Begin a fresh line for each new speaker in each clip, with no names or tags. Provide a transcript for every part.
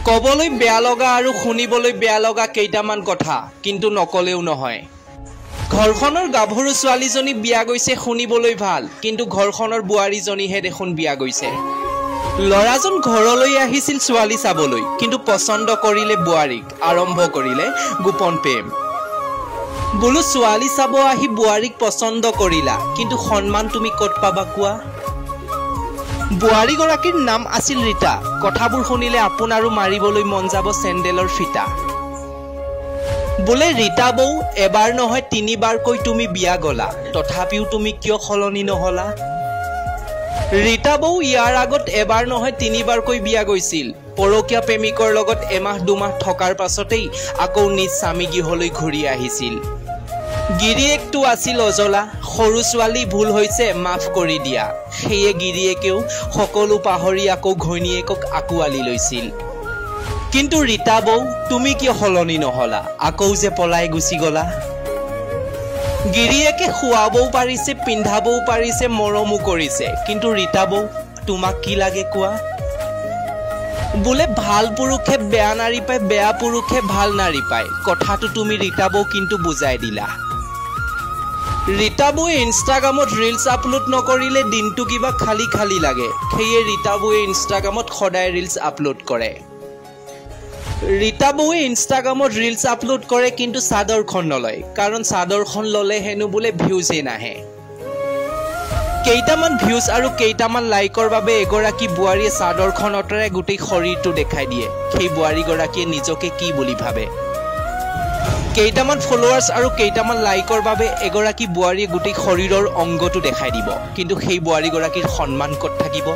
কবলৈ বেয়া লগা আৰু শুনিবলৈ বেয়া লগা কেইটামান কথা কিন্তু নকলেও নহয়। ঘৰখনৰ গাভৰু ছোৱালীজনী বিয়া গৈছে শুনিবলৈ ভাল, কিন্তু ঘৰখনৰ বোৱাৰীজনীহে দেখোন বিয়া গৈছে। ল'ৰাজন ঘৰলৈ আহিছিল ছোৱালী চাবলৈ, কিন্তু পছন্দ কৰিলে বোৱাৰীক, আৰম্ভ কৰিলে গোপন প্ৰেম। বোলো ছোৱালী চাব আহি বোৱাৰীক পছন্দ কৰিলা, কিন্তু সন্মান তুমি ক'ত পাবা কোৱা? বোৱাৰীগৰাকীৰ নাম আছিল ৰীতা। কথাবোৰ শুনিলে আপোনাৰো মাৰিবলৈ মন যাব চেণ্ডেলৰ ফিটা। বোলে ৰীতা বৌ, এবাৰ নহয় 3 বাৰকৈ তুমি বিয়া গলা, তথাপিও তুমি কিয় সলনি নহলা? ৰীতা বৌ ইয়াৰ আগত এবাৰ নহয় 3 বাৰকৈ বিয়া গৈছিল। পৰকীয়া প্ৰেমিকৰ লগত এমাহ 2 মাহ থকাৰ পাছতেই আকৌ নিজ স্বামী গৃহলৈ ঘূৰি আহিছিল। গিৰিয়েকটো আছিল অজলা, সৰু ছোৱালী ভুল হৈছে মাফ কৰি দিয়া। সেয়ে গিৰিয়েকেও সকলো পাহৰি আকৌ ঘৈণীয়েকক আঁকোৱালি লৈছিল। কিন্তু ৰীতা বৌ, তুমি কিয় সলনি নহলা? আকৌ যে পলাই গুচি গলা। গিৰিয়েকে খুৱাবও পাৰিছে, পিন্ধাবও পাৰিছে, মৰমো কৰিছে, কিন্তু ৰীতা বৌ, তোমাক কি লাগে কোৱা? বোলে ভাল পুৰুষে বেয়া নাৰী পায়, বেয়া পুৰুষে ভাল নাৰী পায়। কথাটো তুমি ৰীতা বৌ কিন্তু বুজাই দিলা। ৰীতা বৌয়ে ইনষ্টাগ্ৰামত ৰিলছ আপলোড নকৰিলে দিনটো কিবা খালী খালী লাগে। সেয়ে ৰীতা বৌয়ে ইনষ্টাগ্ৰামত সদায় ৰিলছ আপলোড কৰে। ৰীতা বৌয়ে ইনষ্টাগ্ৰামত ৰিলছ আপলোড কৰে, কিন্তু চাদৰখন নলয়, কাৰণ চাদৰখন ল'লে হেনো বোলে ভিউজে নাহে। কেইটামান ভিউজ আৰু কেইটামান লাইকৰ বাবে এগৰাকী বোৱাৰীয়ে চাদৰখন অঁতৰাই গোটেই শৰীৰটো দেখাই দিয়ে। সেই বোৱাৰীগৰাকীয়ে নিজকে কি বুলি ভাবে? কেইটামান ফলোৱাৰ্ছ আৰু কেইটামান লাইকৰ বাবে এগৰাকী বোৱাৰীয়ে গোটেই শৰীৰৰ অংগটো দেখাই দিব, কিন্তু সেই বোৱাৰীগৰাকীৰ সন্মান ক'ত থাকিব?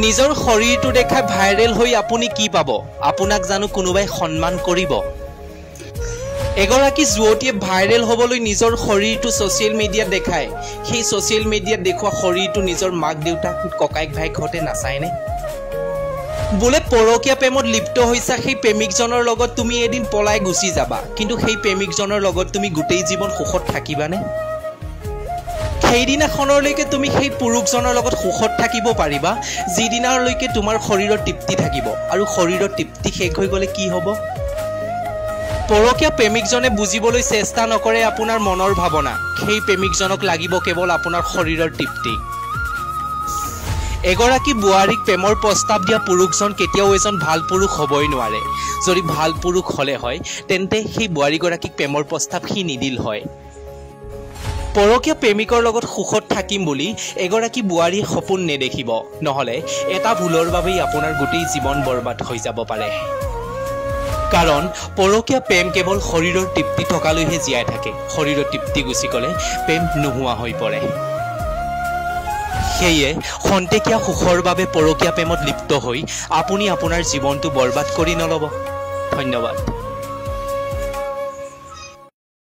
নিজৰ শৰীৰটো দেখাই ভাইৰেল হৈ আপুনি কি পাব? আপোনাক জানো কোনোবাই সন্মান কৰিব? এগৰাকী যুৱতীয়ে ভাইৰেল হ'বলৈ নিজৰ শৰীৰটো ছ'চিয়েল মিডিয়াত দেখায়। সেই ছ'চিয়েল মিডিয়াত দেখুওৱা শৰীৰটো নিজৰ মাক দেউতাক, ককাইক ভাইকহঁতে নাচায়নে? বোলে পৰকীয়া প্ৰেমত লিপ্ত হৈছা, সেই প্ৰেমিকজনৰ লগত তুমি এদিন পলাই গুচি যাবা, কিন্তু সেই প্ৰেমিকজনৰ লগত তুমি গোটেই জীৱন সুখত থাকিবানে? সেইদিনাখনলৈকে তুমি সেই পুৰুষজনৰ লগত সুখত থাকিব পাৰিবা, যিদিনালৈকে তোমাৰ শৰীৰৰ তৃপ্তি থাকিব। আৰু শৰীৰৰ তৃপ্তি শেষ হৈ গ'লে কি হ'ব? পৰকীয়া প্ৰেমিকজনে বুজিবলৈ চেষ্টা নকৰে আপোনাৰ মনৰ ভাৱনা। সেই প্ৰেমিকজনক লাগিব কেৱল আপোনাৰ শৰীৰৰ তৃপ্তি। এগৰাকী বোৱাৰীক প্ৰেমৰ প্ৰস্তাৱ দিয়া পুৰুষজন কেতিয়াও এজন ভাল পুৰুষ হ'বই নোৱাৰে। যদি ভাল পুৰুষ হ'লে হয়, তেন্তে সেই বোৱাৰীগৰাকীক প্ৰেমৰ প্ৰস্তাৱ সি নিদিল হয়। পৰকীয়া প্ৰেমিকৰ লগত সুখত থাকিম বুলি এগৰাকী বোৱাৰীয়ে সপোন নেদেখিব, নহ'লে এটা ভুলৰ বাবেই আপোনাৰ গোটেই জীৱন বৰবাদ হৈ যাব পাৰে। কাৰণ পৰকীয়া প্ৰেম কেৱল শৰীৰৰ তৃপ্তি থকালৈহে জীয়াই থাকে। শৰীৰৰ তৃপ্তি গুচি গ'লে প্ৰেম নোহোৱা হৈ পৰে। সেয়ে খন্তেকীয়া সুখৰ বাবে পৰকীয়া প্ৰেমত লিপ্ত হৈ আপুনি আপোনাৰ জীৱনটো বৰবাদ কৰি নল'ব। ধন্যবাদ।